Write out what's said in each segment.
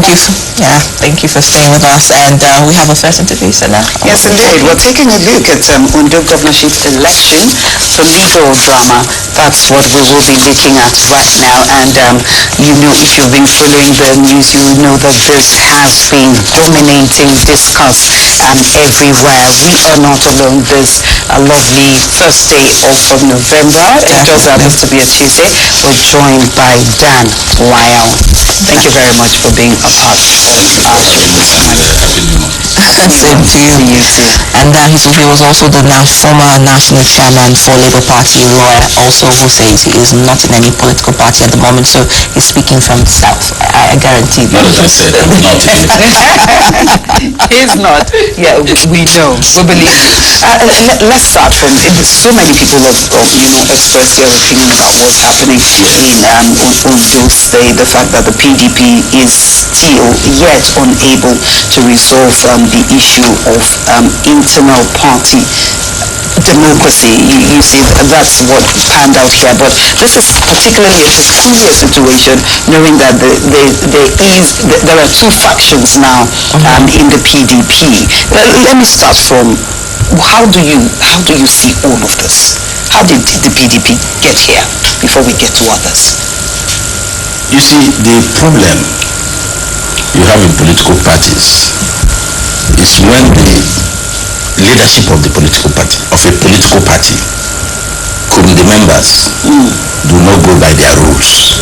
Thank you for staying with us. And we have a first interview, Sana. Yes, indeed. We're taking a look at Ondo governorship election, the legal drama. That's what we will be looking at right now. And you know, if you've been following the news, you know that this has been dominating discourse everywhere. We are not alone. This lovely first day of November. It just happens to be a Tuesday. We're joined by Dan Lyle. Thank you very much for being a part of our show. Same to you. And he was also the former national chairman for Labour Party, a lawyer also who says he is not in any political party at the moment, so he's speaking from himself. I guarantee. Not as I said, I'm not in He's not. Yeah, we know. We believe you. Let's start from, so many people have expressed their opinion about what's happening in Ondo State, the fact that the PDP is still yet unable to resolve the issue of internal party democracy. You see, that's what panned out here. But this is particularly a peculiar situation, knowing that there are two factions now in the PDP. Let me start from, how do you see all of this? How did the PDP get here before we get to others? You see, the problem you have in political parties is when the leadership of the political party, the members do not go by their rules.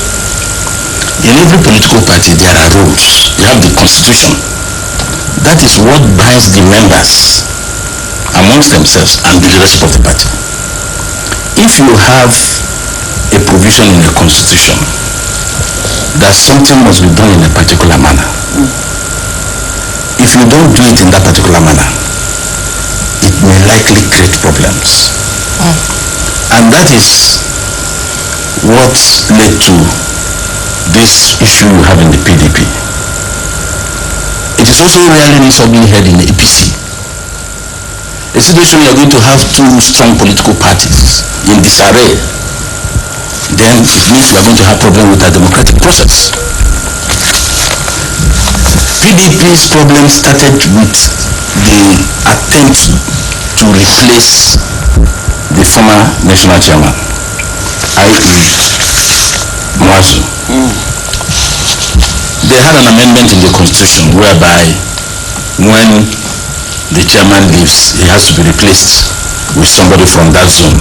In every political party there are rules. You have the constitution. That is what binds the members amongst themselves and the leadership of the party. If you have a provision in the constitution that something must be done in a particular manner, if you don't do it in that particular manner, it may likely create problems. And that is what led to this issue you have in the PDP. It is also rarely ugly head in the APC. A situation you are going to have two strong political parties in disarray, then it means we are going to have problem with our democratic process. PDP's problem started with the attempt to replace the former national chairman, i.e. Mwazu. They had an amendment in the constitution whereby when the chairman leaves, he has to be replaced with somebody from that zone,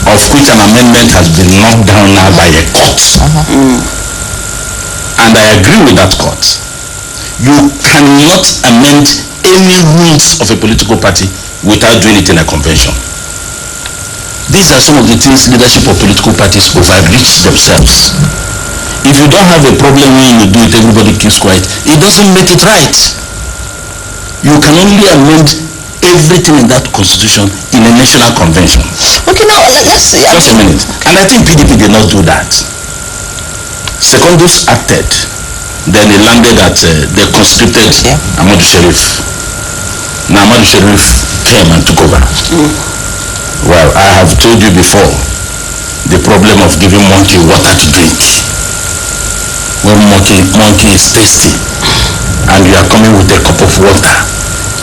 of which an amendment has been knocked down now by a court. And I agree with that court. You cannot amend any rules of a political party without doing it in a convention. These are some of the things leadership of political parties overreach themselves. If you don't have a problem when you do it, everybody keeps quiet. It doesn't make it right. You can only amend everything in that constitution in a national convention. Okay, now let's see. Just a minute. And I think PDP did not do that. Secondus acted. Then it landed at, they conscripted Ahmadu Sharif. Now Ahmadu Sharif came and took over. Well, I have told you before, the problem of giving monkey water to drink. When monkey is thirsty, and you are coming with a cup of water,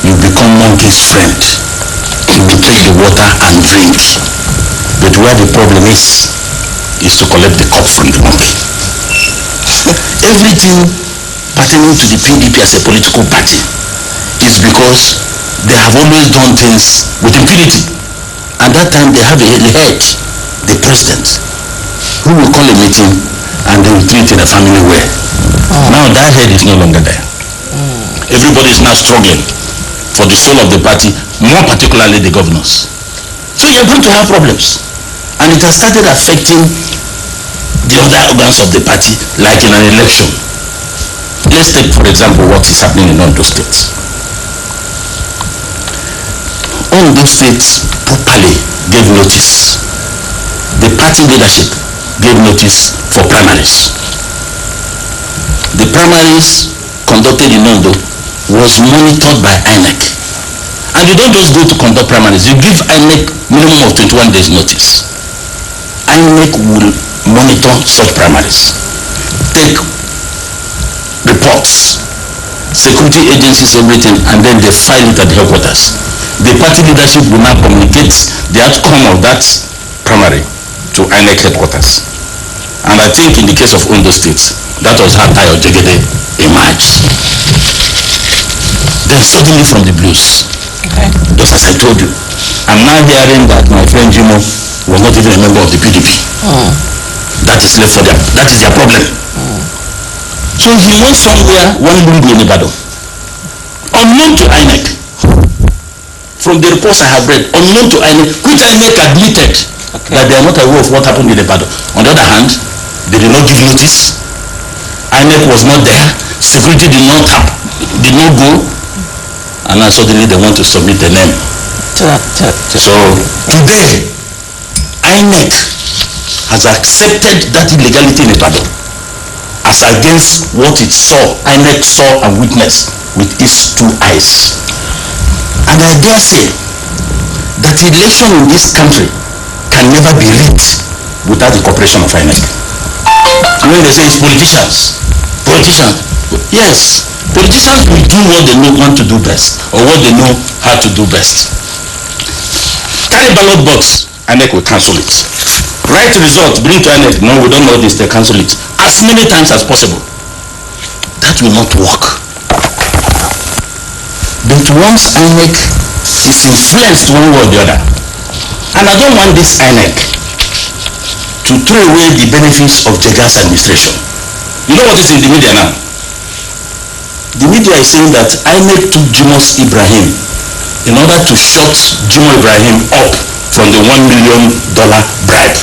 you become monkey's friend. He will take the water and drink. But where the problem is to collect the cup from the monkey. Everything pertaining to the PDP as a political party is because they have always done things with impunity. At that time they have a head, the president, who will call a meeting and they will treat in a family way. Now that head is no longer there. Everybody is now struggling for the soul of the party, more particularly the governors. So you're going to have problems. And it has started affecting the other organs of the party, like in an election. Let's take, for example, what is happening in Ondo State. Ondo State properly gave notice. The party leadership gave notice for primaries. The primaries conducted in Ondo was monitored by INEC. And you don't just go to conduct primaries, you give INEC minimum of 21 days notice. INEC will monitor such primaries, take reports, security agencies, everything, and then they file it at the headquarters. The party leadership will now communicate the outcome of that primary to INEC headquarters. And I think in the case of Ondo State, that was how Tayo Jegede emerged. Then suddenly from the blues, just as I told you, I'm now hearing that my friend Jimo was not even a member of the PDP. That is left for them. That is their problem. So he went somewhere, one lungu in Ibadan, unknown to INEC. From the reports I have read, unknown to INEC, which INEC admitted that they are not aware of what happened in Ibadan. On the other hand, they did not give notice. INEC was not there. Security did not go. And now suddenly they want to submit the name. So today, INEC has accepted that illegality in Ibadan as against what it saw, INEC saw and witnessed with its two eyes. And I dare say that election in this country can never be rigged without the cooperation of INEC. When they say it's politicians, yes, politicians will do what they want to do best, or what they know how to do best. Carry ballot box, INEC will cancel it. Write result, bring to INEC, no, we don't know this, they cancel it. As many times as possible. That will not work. But once INEC is influenced one way or the other, and I don't want this INEC to throw away the benefits of Jega's administration. You know what is in the media now? The media is saying that INEC took Jimo's Ibrahim in order to shut Jimo Ibrahim up from the $1 million bribe.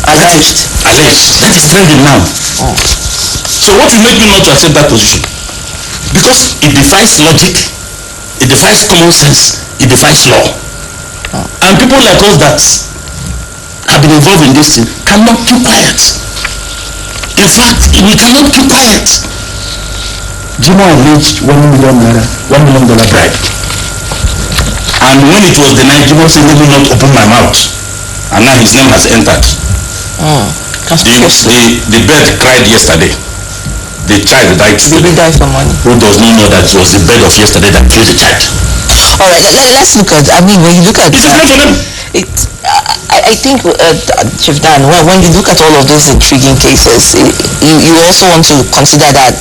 Alleged. That is trending now. So what will make me not to accept that position? Because it defies logic, it defies common sense, it defies law. And people like us that have been involved in this thing cannot keep quiet. In fact, we cannot keep quiet. Jimo alleged $1 million bribe. And when it was denied, Jimo said, let me not open my mouth. And now his name has entered. The bird cried yesterday. The child died today. Did he die for money? Who does not know that it was the bird of yesterday that killed the child? All right, let's look at, when you look at... It is not for them. I think, Chief Dan, when you look at all of those intriguing cases, you also want to consider that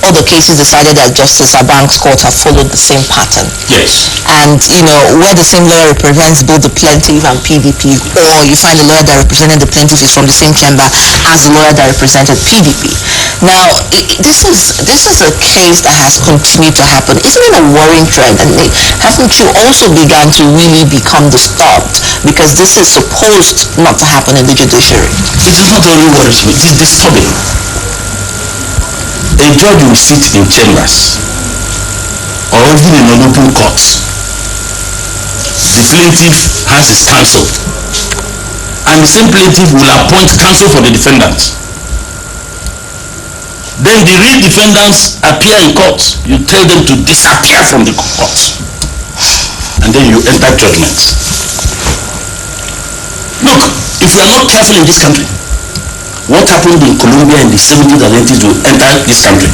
all the cases decided at Justice Abank's court have followed the same pattern. Yes. And, where the same lawyer represents both the plaintiff and PDP, or you find the lawyer that represented the plaintiff is from the same chamber as the lawyer that represented PDP. Now, this is a case that has continued to happen. Isn't it a worrying trend? And haven't you also begun to really become disturbed? Because this is supposed not to happen in the judiciary. It is not only worries me, it is disturbing. A judge will sit in chambers or even in an open court. The plaintiff has his counsel, and the same plaintiff will appoint counsel for the defendant. Then the real defendants appear in court. You tell them to disappear from the court, and then you enter judgment. Look, if we are not careful in this country, what happened in Colombia in the 70s and 80s will enter this country,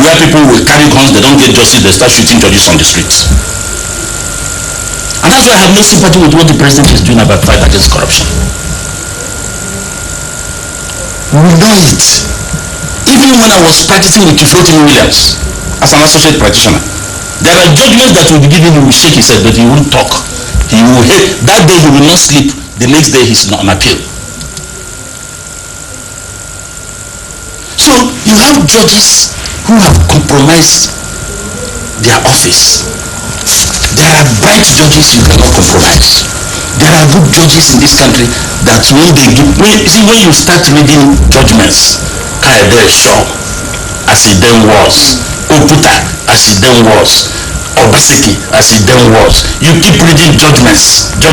where people will carry guns, they don't get justice, they start shooting judges on the streets. And that's why I have no sympathy with what the president is doing about fight against corruption. We know it. Even when I was practicing with Chief Williams as an associate practitioner, there are judgments that will be given, he will shake his head, but he won't talk. He will hate. That day he will not sleep. The next day he's not on appeal. So you have judges who have compromised their office. There are bright judges you cannot compromise. There are good judges in this country that when they give, when you start reading judgments, Kaede Shaw, as it then was, Oputa, as it then was, Obaseki, as it then was. You keep reading judgments. You'll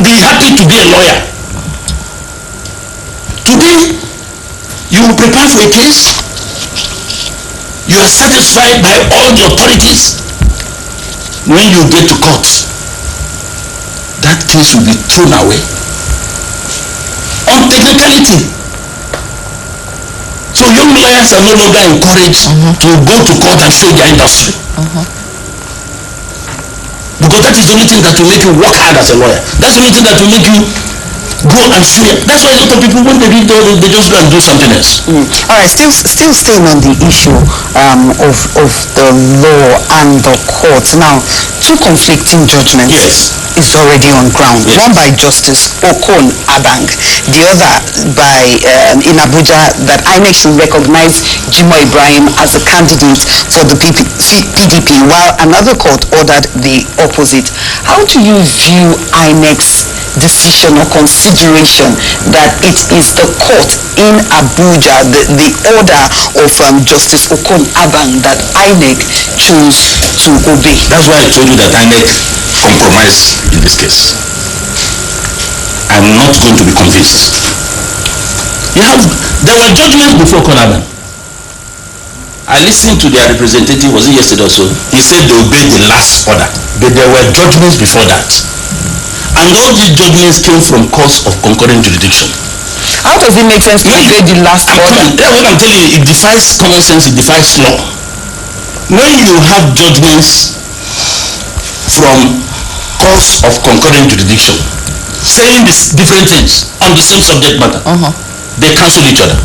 be happy to be a lawyer. Today, you will prepare for a case. You are satisfied by all the authorities. When you get to court, that case will be thrown away on technicality. So young lawyer lawyers are no longer encouraged to go to court and show their industry. Because that is the only thing that will make you work hard as a lawyer. That's the only thing that will make you go and show it. That's why a lot of people, when they read they just go and do something else. All right, still staying on the issue of the law and the courts. Now, two conflicting judgments is already on ground. Yes. One by Justice Okon Abang, the other by in Abuja, that INEC should recognize Jimoh Ibrahim as a candidate for the PDP, while another court ordered the opposite. How do you view INEC's decision or consideration that it is the court in Abuja, the order of Justice Okon Abang, that INEC chose to obey? That's why I told you that INEC compromised in this case. I'm not going to be convinced. There were judgments before Okon Abang. I listened to their representative, was it yesterday or so? He said they obeyed the last order, but there were judgments before that. And all these judgments came from courts of concurrent jurisdiction. How does it make sense to obey the last order? What I'm telling you, it defies common sense, it defies law. When you have judgments from courts of concurrent jurisdiction saying these different things on the same subject matter, they cancel each other.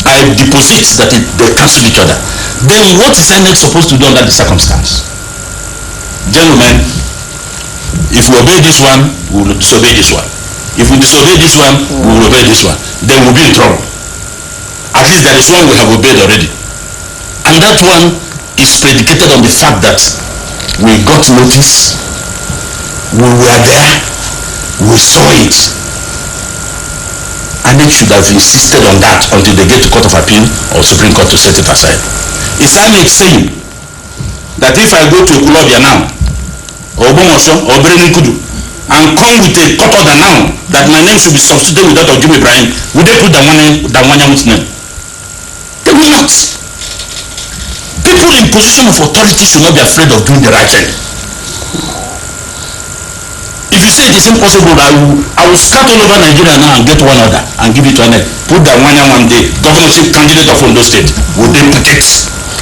I deposit that they cancel each other. Then what is INEC supposed to do under the circumstance? Gentlemen, if we obey this one, we will disobey this one. If we disobey this one, we will obey this one. Then we'll be in trouble. At least there is one we have obeyed already. And that one is predicated on the fact that we got notice, we were there, we saw it. And they should have insisted on that until they get to Court of Appeal or Supreme Court to set it aside. Is INEC saying that if I go to Ekulobia now, or Bomosho, or Berenikudu, and come with a court order now that my name should be substituted with that of Jimoh Ibrahim, would they put Nwanyanwu's name? They will not. People in position of authority should not be afraid of doing the right thing. If you say it is impossible, I will start all over Nigeria now and get one order and give it to INEC. Put Nwanyanwu one day, governorship candidate of Ondo State. Would they put it?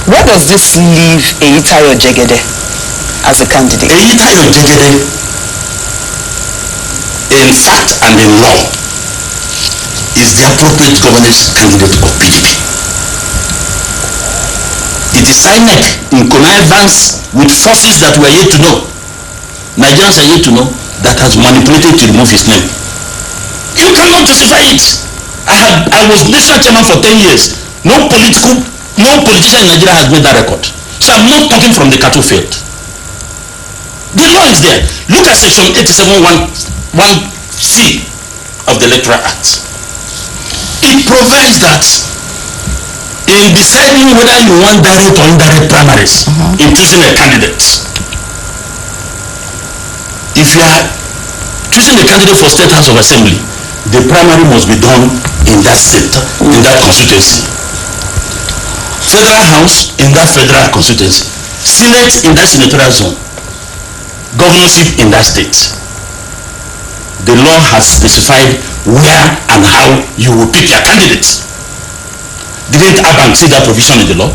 Where does this leave Eyitayo Jegede as a candidate? Eyitayo Jegede, in fact and in law, is the appropriate governorship candidate of PDP. It is INEC in connivance with forces that we are yet to know, Nigerians are yet to know, that has manipulated to remove his name. You cannot justify it. I was national chairman for 10 years. No politician in Nigeria has made that record. So I'm not talking from the cattle field. The law is there. Look at section 87(1)(c) of the Electoral Act. It provides that in deciding whether you want direct or indirect primaries, in choosing a candidate, if you are choosing a candidate for State House of Assembly, the primary must be done in that state, in that constituency. Federal House in that federal constituency. Senate in that senatorial zone. Governorship in that state. The law has specified where and how you will pick your candidates. Didn't Abang see that provision in the law?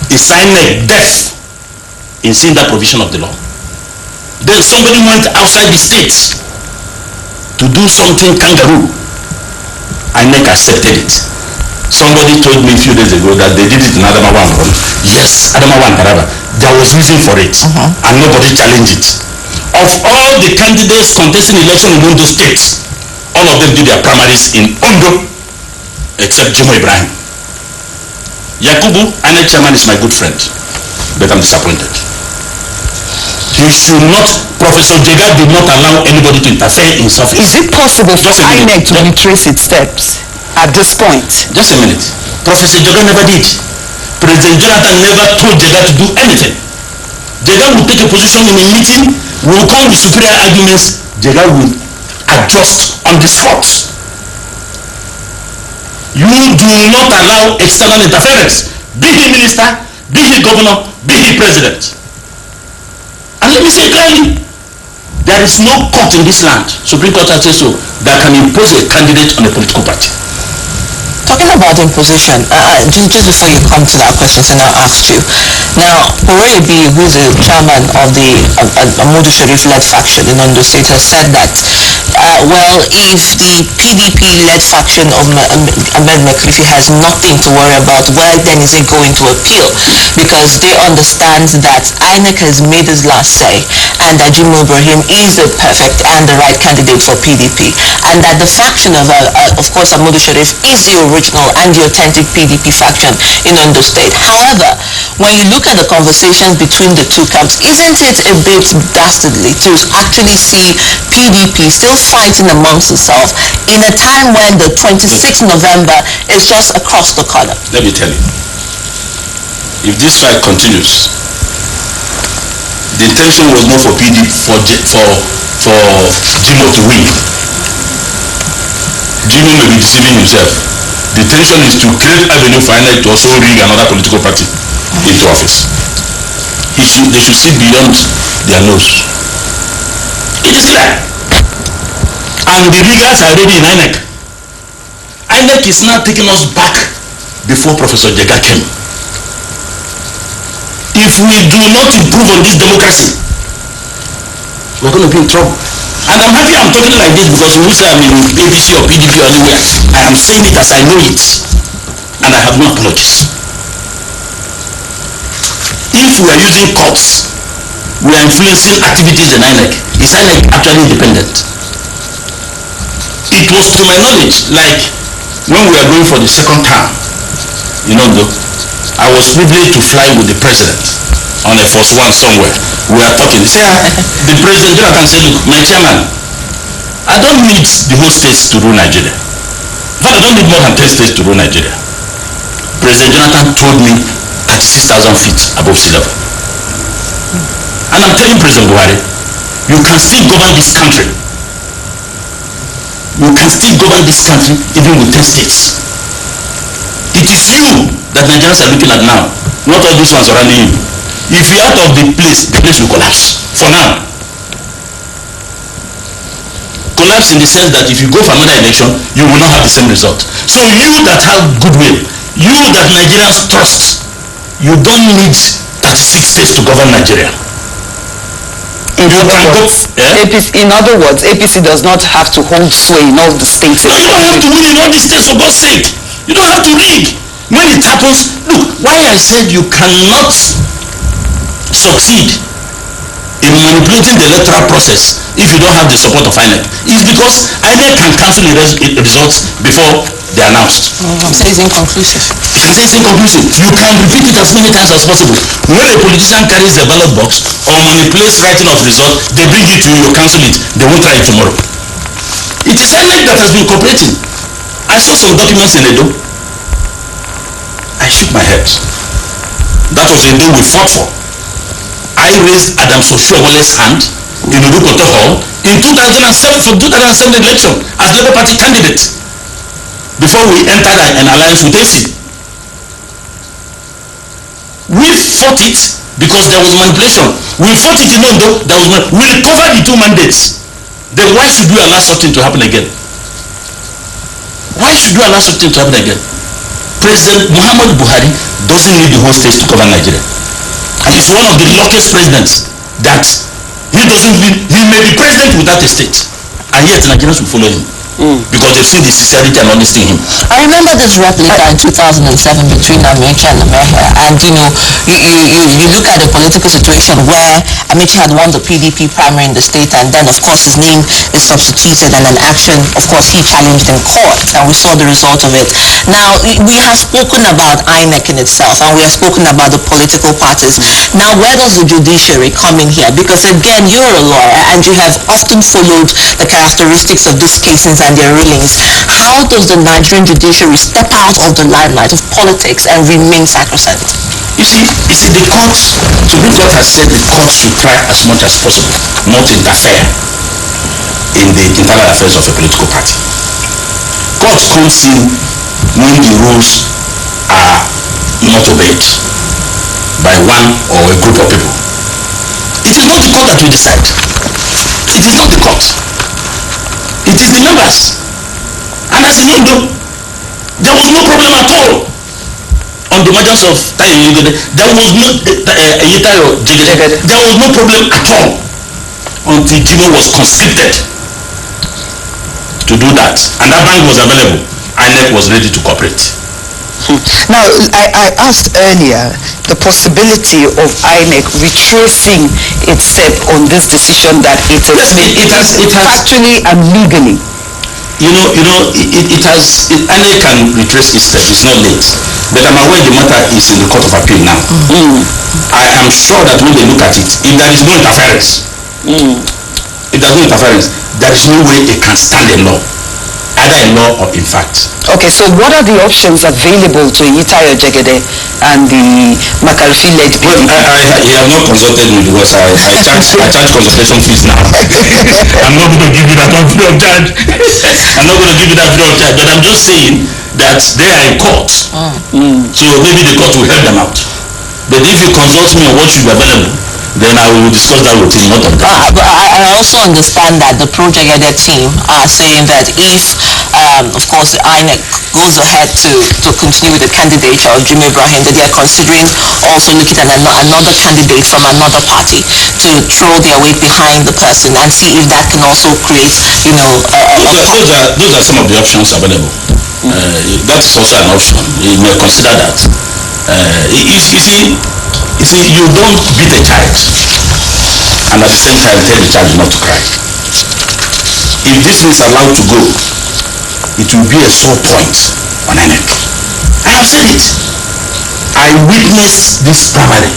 Is INEC deaf in seeing that provision of the law? Then somebody went outside the state to do something kangaroo. INEC accepted it. Somebody told me a few days ago that they did it in Adamawa. Yes, Adamawa and Taraba. There was reason for it, and nobody challenged it. Of all the candidates contesting election in Ondo State, all of them did their primaries in Ondo, except Jimoh Ibrahim. Yakubu, INEC chairman, is my good friend, but I'm disappointed. He should not, Professor Jega did not allow anybody to interfere in his office. Is it possible for INEC to retrace its steps at this point? Just a minute. Professor Jega never did. President Jonathan never told Jega to do anything. Jega will take a position in a meeting, will come with superior arguments, Jega will adjust on the spot. You do not allow external interference, be he minister, be he governor, be he president. And let me say clearly, there is no court in this land, Supreme Court has said so, that can impose a candidate on a political party. Talking about imposition, just before you come to that question, and I'll ask you. Now, Orebi, who's the chairman of the Amodu Sharif-led faction in Ondo State, has said that, well, if the PDP-led faction of Ahmed Mekrifi has nothing to worry about, well, then is it going to appeal? Because they understand that INEC has made his last say, and that Jim Ibrahim is the perfect and the right candidate for PDP, and that the faction of course, Amodu Sharif is the original and the authentic PDP faction in Ondo State. However, when you look at the conversations between the two camps, isn't it a bit dastardly to actually see PDP still fighting amongst itself in a time when the 26th November is just across the corner? Let me tell you, if this fight continues, the intention was not for PDP, for Jimo to win. Jimo may be deceiving himself. The intention is to create avenue for INEC to also rig another political party into office. They should see beyond their nose. It is clear. And the riggers are already in INEC. INEC is now taking us back before Professor Jega came. If we do not improve on this democracy, we're going to be in trouble. And I'm happy I'm talking like this, because when you say I'm in APC or PDP or anywhere, I am saying it as I know it. And I have no apologies. If we are using courts, we are influencing activities in INEC. Is INEC actually independent? It was to my knowledge, like when we were going for the second term in Ondo, I was privileged to fly with the president on a Force One somewhere. We are talking. Say, the president Jonathan said, look, my chairman, I don't need the whole states to rule Nigeria. In fact, I don't need more than 10 states to rule Nigeria. President Jonathan told me at 6,000 feet above sea level. And I'm telling President Buhari, you can still govern this country. You can still govern this country even with 10 states. It is you that Nigerians are looking at now, not all those ones surrounding you. If you're out of the place will collapse. For now. Collapse in the sense that if you go for another election, you will not have the same result. So you that have goodwill, you that Nigerians trust, you don't need 36 states to govern Nigeria. In other words, APC does not have to hold sway in all the states. No, you don't have to win in all the states, for God's sake. You don't have to rig. When it happens, look, why I said you cannot succeed in manipulating the electoral process if you don't have the support of INEC is because INEC can cancel the results before they are announced. So it's inconclusive. You can say it's inconclusive. You can repeat it as many times as possible. When a politician carries a ballot box or manipulates writing of results, they bring it to you, you cancel it, they won't try it tomorrow. It is INEC that has been cooperating. I saw some documents in Edo. I shook my head. That was Edo we fought for. I raised Adam Soshuowole's hand in Urukoto Hall in 2007 for 2007 election as Labour Party candidate before we entered an alliance with AC. We fought it because there was manipulation. We fought it in Ondo, we recovered the 2 mandates. Then why should we allow something to happen again? Why should we allow something to happen again? President Muhammad Buhari doesn't need the whole states to govern Nigeria. And he's one of the luckiest presidents that he may be president without a state, and yet Nigerians will follow him. Because they've seen the sincerity and honesty in him. I remember this replica in 2007 between Amechi and Amehe, and you look at the political situation where Amechi had won the PDP primary in the state, and then of course his name is substituted, and an action, of course, he challenged in court, and we saw the result of it. Now, we have spoken about INEC in itself, and we have spoken about the political parties. Now, where does the judiciary come in here? Because again, you're a lawyer, and you have often followed the characteristics of these cases and their rulings. How does the Nigerian judiciary step out of the limelight of politics and remain sacrosanct? You see, the court, Supreme Court has said the court should try as much as possible not to interfere in the internal affairs of a political party. Court comes in when the rules are not obeyed by one or a group of people. It is not the court that will decide. It is not the court. It is the members. And as you know, there was no problem at all on the emergence of Tayo Jegede. There was no there was no problem at all until Jimo was conscripted to do that, and that bank was available. INEC was ready to cooperate. Now, I asked earlier the possibility of INEC retracing its step on this decision that it has made. It has factually and legally. INEC can retrace its step. It's not late. But I'm aware the matter is in the Court of Appeal now. I am sure that when they look at it, if there is no interference, there is no way it can stand in law, either in law or in fact. Okay, so what are the options available to Tayo Jegede and the Makarfi-led PDP? Well, you have not consulted me because I charge consultation fees now. I'm not going to give you that free of charge. I'm not going to give you that free of charge. But I'm just saying that they are in court. So maybe the court will help them out. But if you consult me on what should be available, then I will discuss that with him, not of that. I also understand that the project team are saying that if, of course, the INEC goes ahead to continue with the candidature of Jim Ibrahim, that they are considering also looking at another candidate from another party to throw their weight behind the person and see if that can also create, those are some of the options available. That is also an option. You may consider that. You see, you don't beat a child and at the same time tell the child not to cry. If this is allowed to go, it will be a sore point on INEC. I have said it. I witnessed this primary.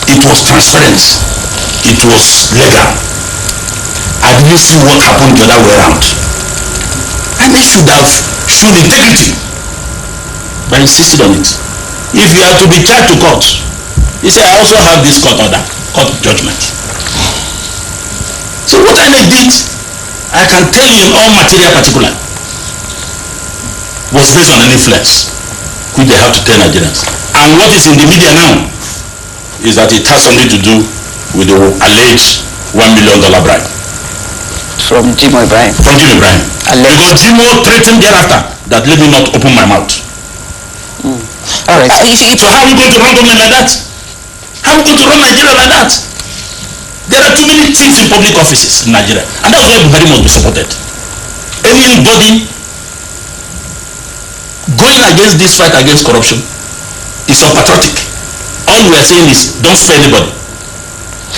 It was transparent. It was legal. I didn't see what happened the other way around. And they should have shown integrity by insisting on it. If you are to be charged to court, you say, I also have this court order, court judgment. So what INEC did, I can tell you in all material particular, was based on an influence which they have to tell Nigerians. And what is in the media now is that it has something to do with the alleged $1 million bribe. From Jimo Ibrahim. From Jimo Ibrahim. Because Jimo threatened thereafter that let me not open my mouth. All right. So how are we going to run government like that? How are we going to run Nigeria like that? There are too many things in public offices in Nigeria, and that's why Buhari must be supported. Anybody going against this fight against corruption is unpatriotic. All we are saying is don't fear anybody.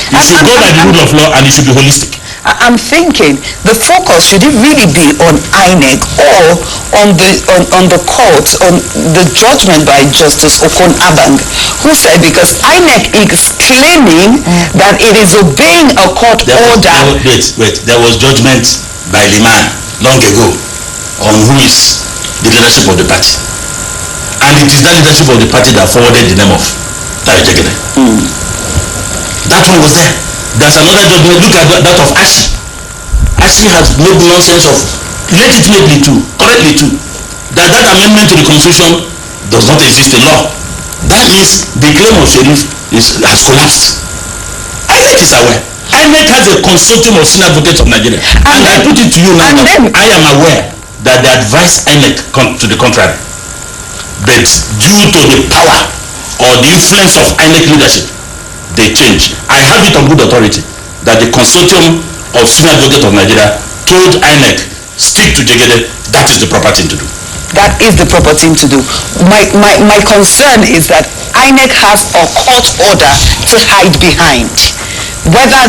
You should go by the rule of law and it should be holistic. I'm thinking the focus should it really be on INEC or on the court, on the judgment by Justice Okon Abang, who said because INEC is claiming that it is obeying a court order. Wait, there was judgment by the man long ago on who is the leadership of the party, and it is that leadership of the party that forwarded the name of Tayo Jegede. That one was there. There's another judgment. Look at that of Ashi. Ashi has made nonsense of legitimately too, correctly too, that amendment to the constitution does not exist in law. That means the claim of Sheriff has collapsed. INEC is aware. INEC has a consortium of senior advocates of Nigeria. And I put it to you now that I am aware that they advise INEC to the contrary. But due to the power or the influence of INEC leadership, they change. I have it on good authority that the consortium of senior advocates of Nigeria told INEC, stick to Jegede, that is the proper thing to do. That is the proper thing to do. My concern is that INEC has a court order to hide behind. Whether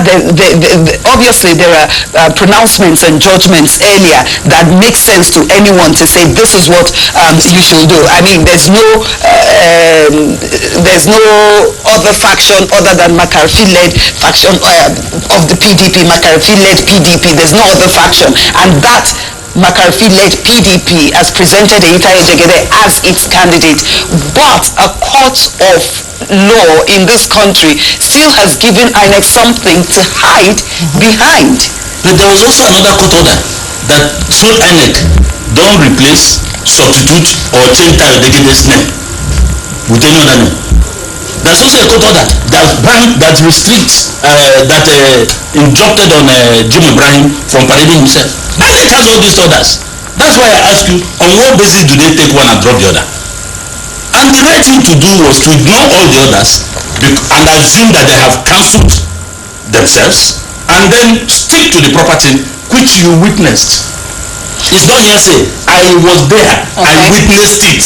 obviously there are pronouncements and judgments earlier that make sense to anyone to say this is what you should do. I mean, there's no other faction other than Makarfi-led faction of the PDP, Makarfi-led PDP. There's no other faction, and that Makarfi-led PDP has presented Tayo Jegede as its candidate, but a court of law in this country still has given INEC something to hide behind. But there was also another court order that told INEC, don't replace, substitute or change Tayo Jegede's name with any other name. There's also a court order that restricts, injuncted on Jim Ibrahim from parading himself. INEC has all these orders. That's why I ask you, on what basis do they take one and drop the other? And the right thing to do was to ignore all the others and assume that they have cancelled themselves, and then stick to the proper thing which you witnessed. It's not hearsay. I was there. Okay. I witnessed it.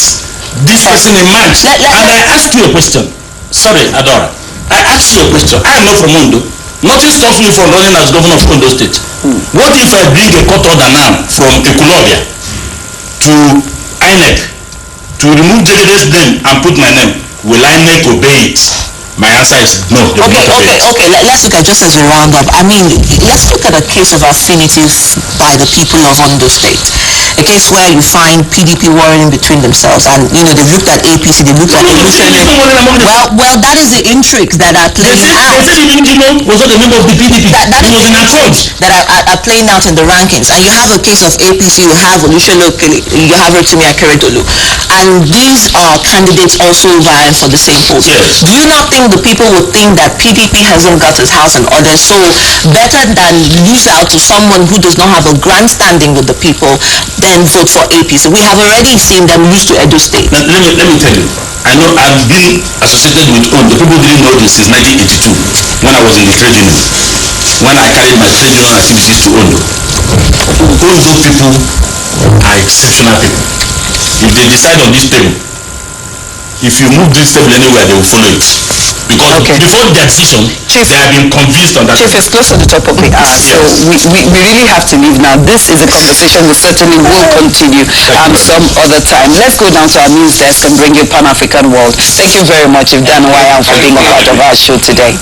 This person emerged. And I asked you a question. Sorry, Adora. I asked you a question. I am not from Ondo. Nothing stops me from running as governor of Ondo State. What if I bring a court order now from Ekulobia to INEC to remove Jade's name and put my name? Will INEC obey it? My answer is no. Okay. Let's look at, just as we round up, I mean, let's look at a case of affinity by the people of Ondo State. A case where you find PDP warring between themselves, and you know, they've looked at APC, they've looked at well, that is the intrigues that are playing out. They said Ibn was not a member of the PDP. That is the intrigues that are playing out in the rankings. And you have a case of APC, you have Olusegun Okele, you have Rotimi Akeredolu, and these are candidates also vying for the same post. Yes. Do you not think the people would think that PDP hasn't got its house in order, so better than lose out to someone who does not have a grandstanding with the people, then vote for APC? We have already seen them lose to Edo State. Let me tell you, I know I've been associated with Ondo. People didn't know this since 1982 when I was in the trade union, when I carried my trade union activities to Ondo. Ondo people are exceptional people. If they decide on this table, if you move this table anywhere, they will follow it. Because before their decision, Chief, they have been convinced on that. Chief, it's close to the top of the hour, so we really have to leave now. This is a conversation we certainly will continue some other time. Let's go down to our news desk and bring you Pan-African World. Thank you very much, Nwanyanwu, for being a part of our show today.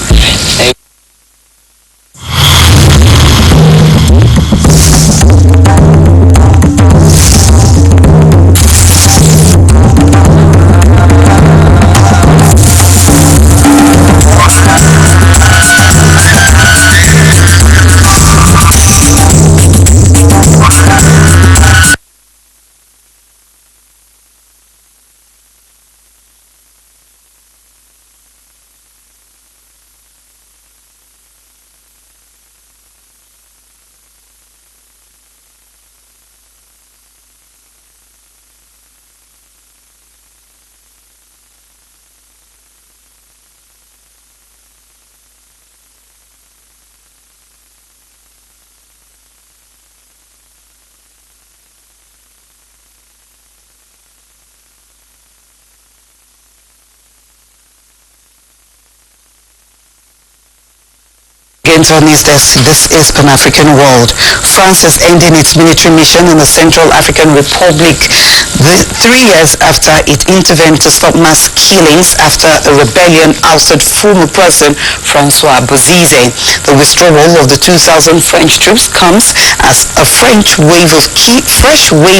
On his desk, this is Pan-African World. France is ending its military mission in the Central African Republic 3 years after it intervened to stop mass killings after a rebellion ousted former President Francois Bozize. The withdrawal of the 2,000 French troops comes as a fresh wave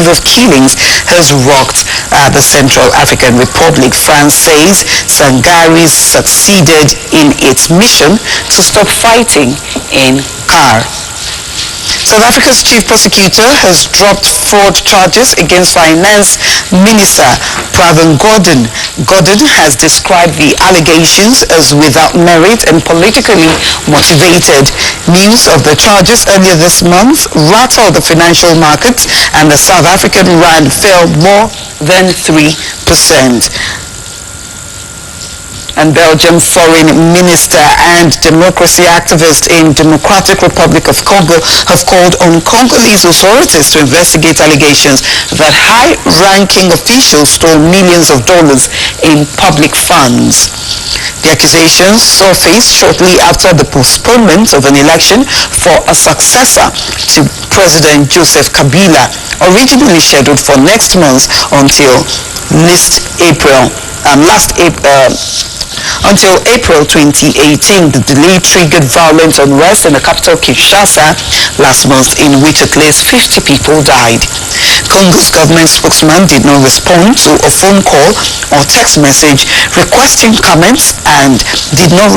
of killings has rocked the Central African Republic. France says Sangari succeeded in its mission to stop fighting in CAR. South Africa's chief prosecutor has dropped fraud charges against Finance Minister Pravin Gordhan. Gordhan has described the allegations as without merit and politically motivated. News of the charges earlier this month rattled the financial markets, and the South African rand fell more than 3%. And Belgium foreign minister and democracy activist in Democratic Republic of Congo have called on Congolese authorities to investigate allegations that high-ranking officials stole millions of dollars in public funds. The accusations surfaced shortly after the postponement of an election for a successor to President Joseph Kabila, originally scheduled for next month until until April 2018. The delay triggered violent unrest in the capital Kinshasa last month, in which at least 50 people died. Congo's government spokesman did not respond to a phone call or text message requesting comments and did not